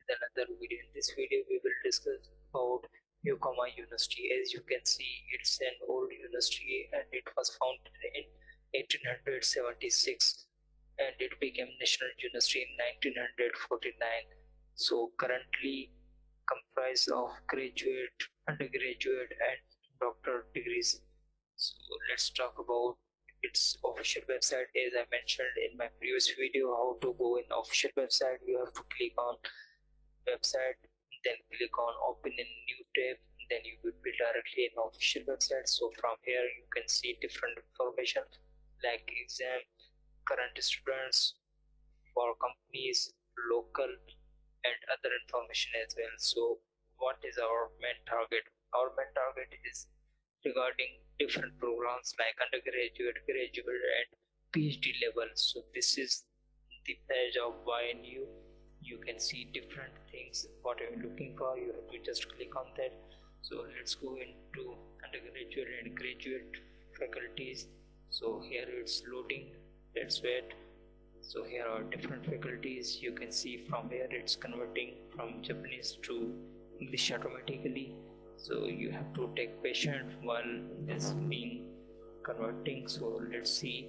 with another video. In this video, we will discuss about Yokohama University. As you can see, it's an old university and it was founded in 1876 and it became National University in 1949. So currently comprised of graduate, undergraduate and doctorate degrees. So let's talk about its official website. As I mentioned in my previous video, how to go in official website, you have to click on website, then click on open in new tab, then you will be directly in official website. So from here you can see different information like exam, current students, for companies, local and other information as well. So what is our main target? Our main target is regarding different programs like undergraduate, graduate and PhD level. So this is the page of YNU. You can see different things. What are you looking for? You have to just click on that. So let's go into undergraduate and graduate faculties. So here it's loading. Let's wait. So here are different faculties. You can see from here it's converting from Japanese to English automatically. So you have to take patient while this being converting. So let's see,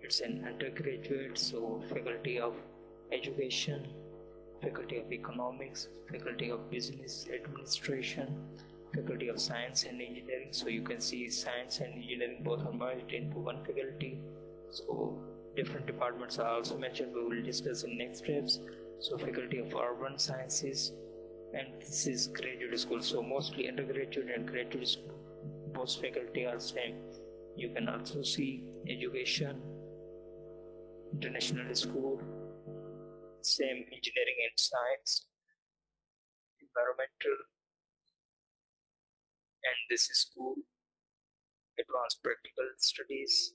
it's an undergraduate, so faculty of education, faculty of economics, faculty of business administration, faculty of science and engineering. So you can see science and engineering both are merged into one faculty. So different departments are also mentioned. We will discuss in next steps. So faculty of urban sciences, and this is graduate school. So mostly undergraduate and graduate school, both faculty are same. You can also see education, international school, same engineering and science, environmental, and this is school, advanced practical studies,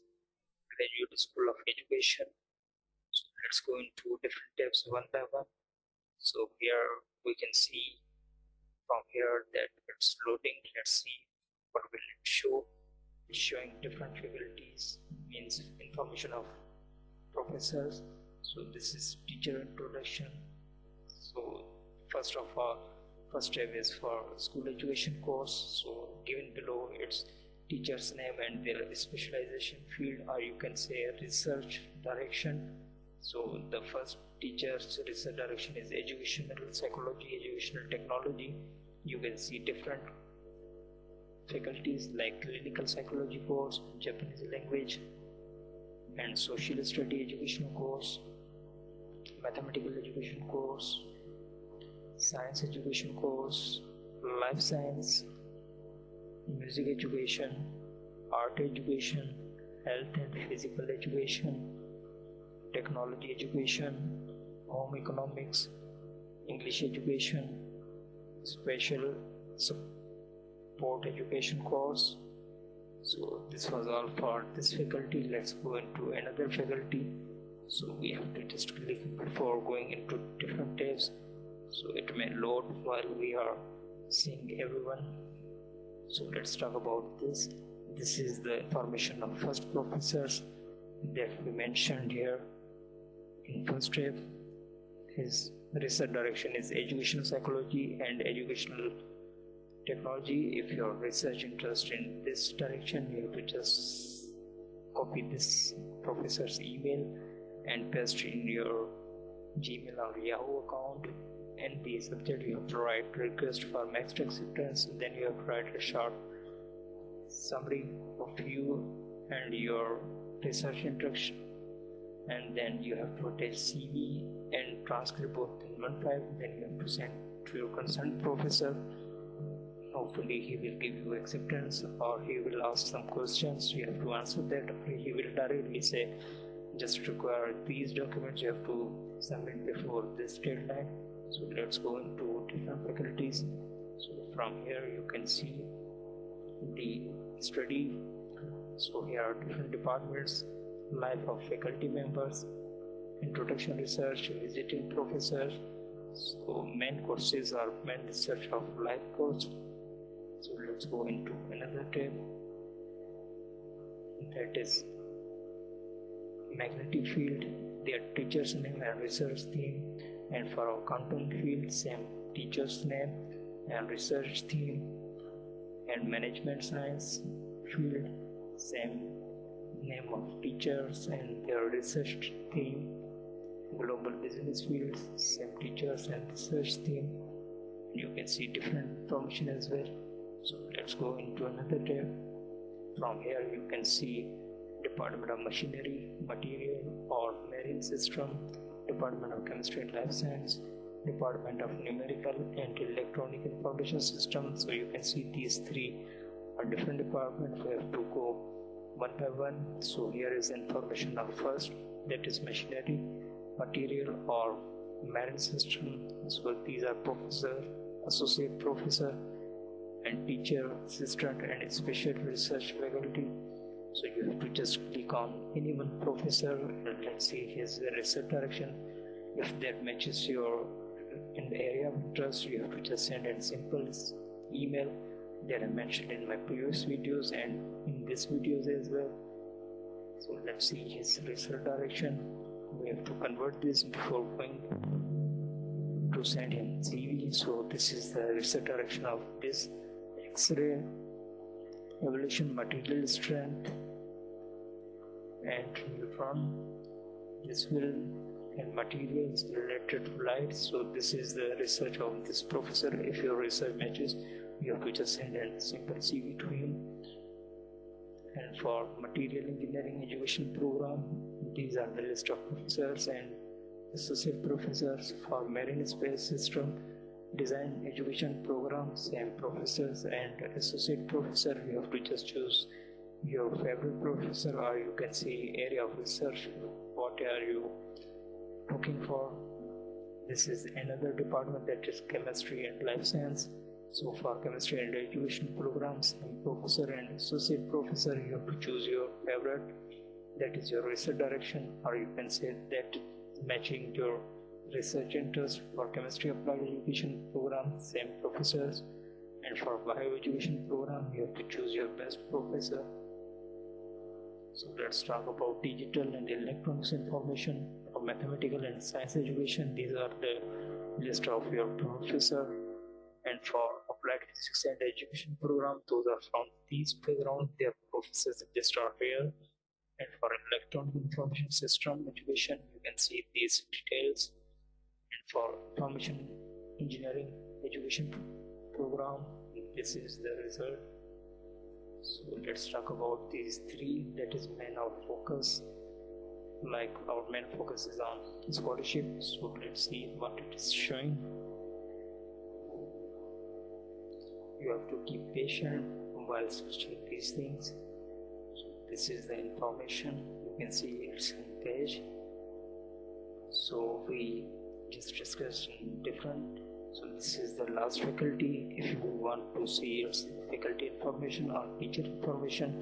graduate school of education. So let's go into different tabs one by one. So here we can see from here that it's loading. Let's see what will it show. It's showing different faculties, means information of professors. So this is teacher introduction. So first of all, first tab is for school education course. So given below its teacher's name and their specialization field, or you can say research direction. So the first teacher's research direction is educational psychology, educational technology. You can see different faculties like clinical psychology course, Japanese language and social study educational course, mathematical education course, science education course, life science, music education, art education, health and physical education, technology education, home economics, English education, special support education course. So this was all for this faculty. Let's go into another faculty. So we have to just click before going into different tabs. So it may load while we are seeing everyone. So let's talk about this. This is the information of first professors that we mentioned here in first tab. His research direction is educational psychology and educational technology. If your research interest in this direction, you have to just copy this professor's email and paste in your Gmail or Yahoo account. And the subject you have to write request for MEXT acceptance. Then you have to write a short summary of you and your research introduction, and then you have to attach CV and transcript both in one file. Then you have to send to your concerned professor. Hopefully he will give you acceptance, or he will ask some questions. You have to answer that, or he will directly say just require these documents you have to submit before this deadline. So let's go into different faculties. So from here you can see the study. So here are different departments, life of faculty members, introduction research, visiting professor. So main courses are main research of life course. So let's go into another tab, that is magnetic field, their teacher's name and research theme, And for our content field, same teacher's name and research theme. And management science field, same name of teachers and their research theme. Global business field, same teachers and research theme. You can see different information as well. So let's go into another tab. From here you can see Department of Machinery, Material or Marine System, Department of Chemistry and Life Science, Department of Numerical and Electronic Information System. So you can see these three are different departments. We have to go one by one. So here is information of first, that is machinery, material or marine system. So these are professor, associate professor and teacher, assistant and special research faculty. So you have to just click on any one professor and let's see his research direction. If that matches your in the area of interest, you have to just send a simple email that I mentioned in my previous videos and in this videos as well. So let's see his research direction. We have to convert this before going to send him CV. So this is the research direction of this X-ray evolution, material strength and neutron. This will and materials related to light. So this is the research of this professor. If your research matches, you have to just send a simple CV to him. And for material engineering education program, these are the list of professors and associate professors. For marine space system design education programs and professors and associate professor, you have to just choose your favorite professor, or you can see area of research, what are you looking for. This is another department, that is chemistry and life science. So for chemistry and education programs and professor and associate professor, you have to choose your favorite, that is your research direction, or you can say that matching your research interest. For chemistry applied education program, same professors, and for bioeducation program, you have to choose your best professor. So let's talk about digital and electronics information. For mathematical and science education, these are the list of your professor. And for applied physics and education program, those are from these background, their professors list are here. And for electronic information system education, you can see these details. And for information engineering education program, this is the result. So let's talk about these three, that is main our focus. Like our main focus is on scholarship. So let's see what it is showing. You have to keep patient while switching these things. So this is the information. You can see it's in page. So we just discussed different. So this is the last faculty. If you want to see your faculty information or teacher information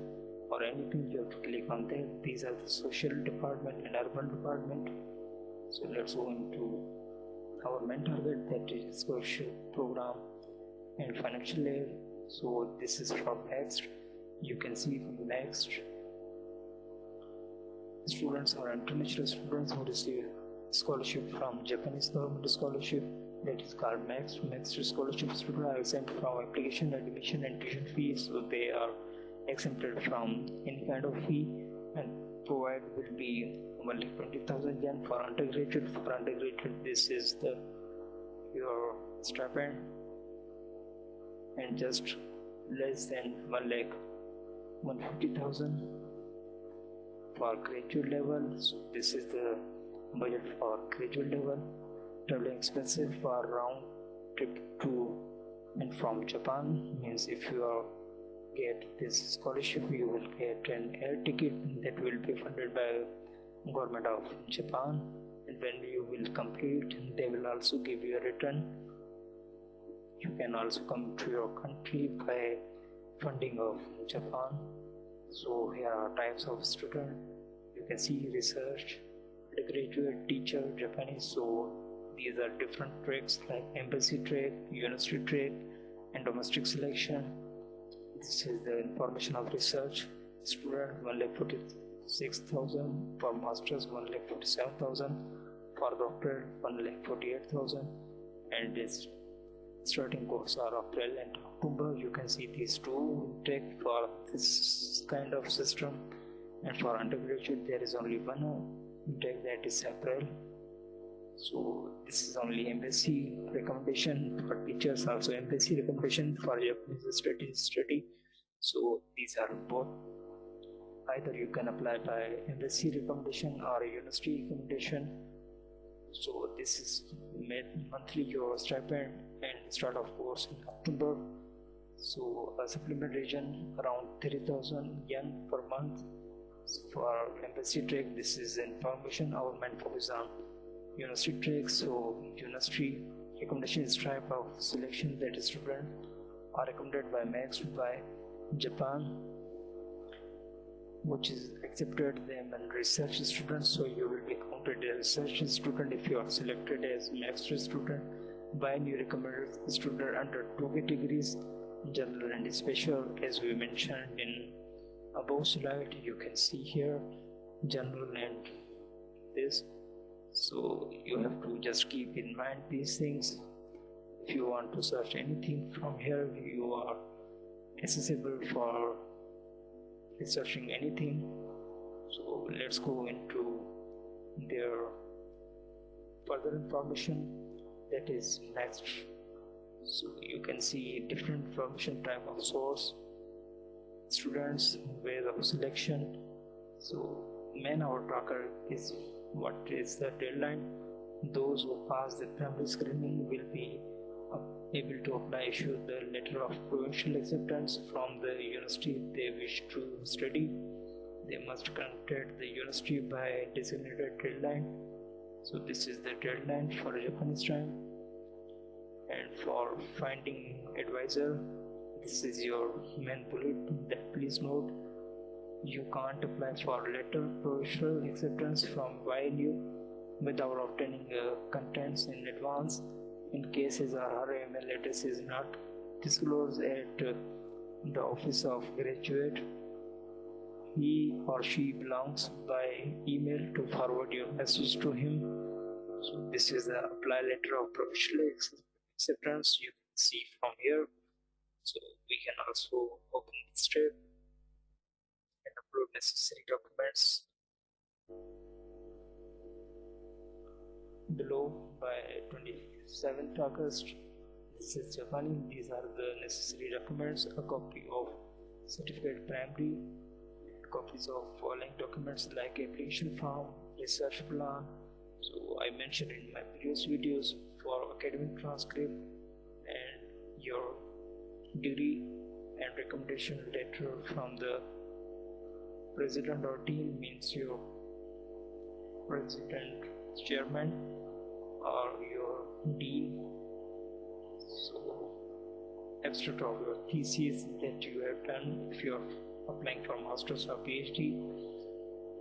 or anything, you have to click on that. These are the social department and urban department. So let's go into our main target, that is scholarship program and financial aid. So this is from MEXT. You can see from MEXT, students or international students who receive scholarship from Japanese government scholarship, that is called MEXT. MEXT scholarship students are exempt from application, admission and tuition fees. So they are exempted from any kind of fee, and provide will be only 20,000 yen for undergraduate. For undergraduate, this is the your stipend, and just less than 150,000 for graduate level. So this is the budget for graduate level. Traveling expenses for round trip to and from Japan, means if you are get this scholarship, you will get an air ticket that will be funded by government of Japan, and when you will complete, they will also give you a return. You can also come to your country by funding of Japan. So here are types of student. You can see research, undergraduate, teacher, Japanese. So these are different tracks like embassy track, university track, and domestic selection. This is the information of research. Student 1,46,000, for masters 1,47,000, For doctorate 1,48,000, and its starting course are April and October. You can see these two intake for this kind of system, and for undergraduate there is only one intake, that is April. So this is only embassy recommendation for teachers, also embassy recommendation for Japanese study. So these are both. Either you can apply by embassy recommendation or university recommendation. So this is monthly your stipend and start of course in October. So a supplement region around 30,000 yen per month. For embassy track, this is information. Our main focus on university track. So university recommendation is type of selection that students are recommended by MEXT by Japan, which is accepted them and research students. So you will be counted as research student if you are selected as MEXT student by new recommended student under 2 categories, general and special, as we mentioned in above slide. You can see here general and this. So you have to just keep in mind these things. If you want to search anything from here, you are accessible for researching anything. So let's go into their further information, that is next. So you can see different information type of source, students, ways of selection. So main our tracker is what is the deadline. Those who pass the primary screening will be able to apply issue the letter of provincial acceptance from the university they wish to study. They must contact the university by designated deadline. So this is the deadline for Japanese time. And for finding advisor, this is your main bullet. That please note, you can't apply for letter provincial acceptance from YLU without obtaining contents in advance. In cases her email address is not disclosed at the office of graduate, he or she belongs by email to forward your message to him. So this is the apply letter of provincial acceptance. You can see from here. So we can also open this tab and upload necessary documents below by 27th August. This is Japanese. These are the necessary documents: a copy of certificate primary, copies of following documents like application form, research plan. So I mentioned in my previous videos for academic transcript, and your degree and recommendation letter from the president or dean, means your president, chairman, or your dean. So abstract of your thesis that you have done if you are applying for master's or PhD,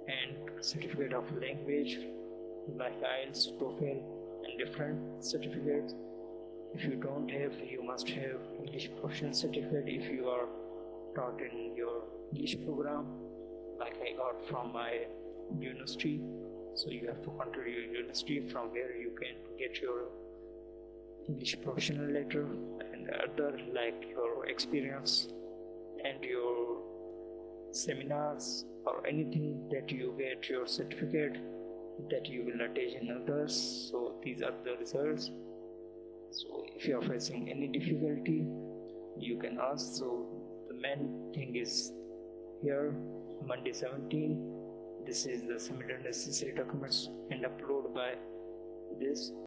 and certificate of language like IELTS, TOEFL, and different certificates. If you don't have, you must have English proficiency certificate if you are taught in your English program, like I got from my university. So you have to contact your university from where you can get your English professional letter, and other like your experience and your seminars or anything that you get your certificate that you will attach in others. So these are the results. So if you are facing any difficulty, you can ask. So the main thing is here, Monday 17. This is the submitted necessary documents and upload by this.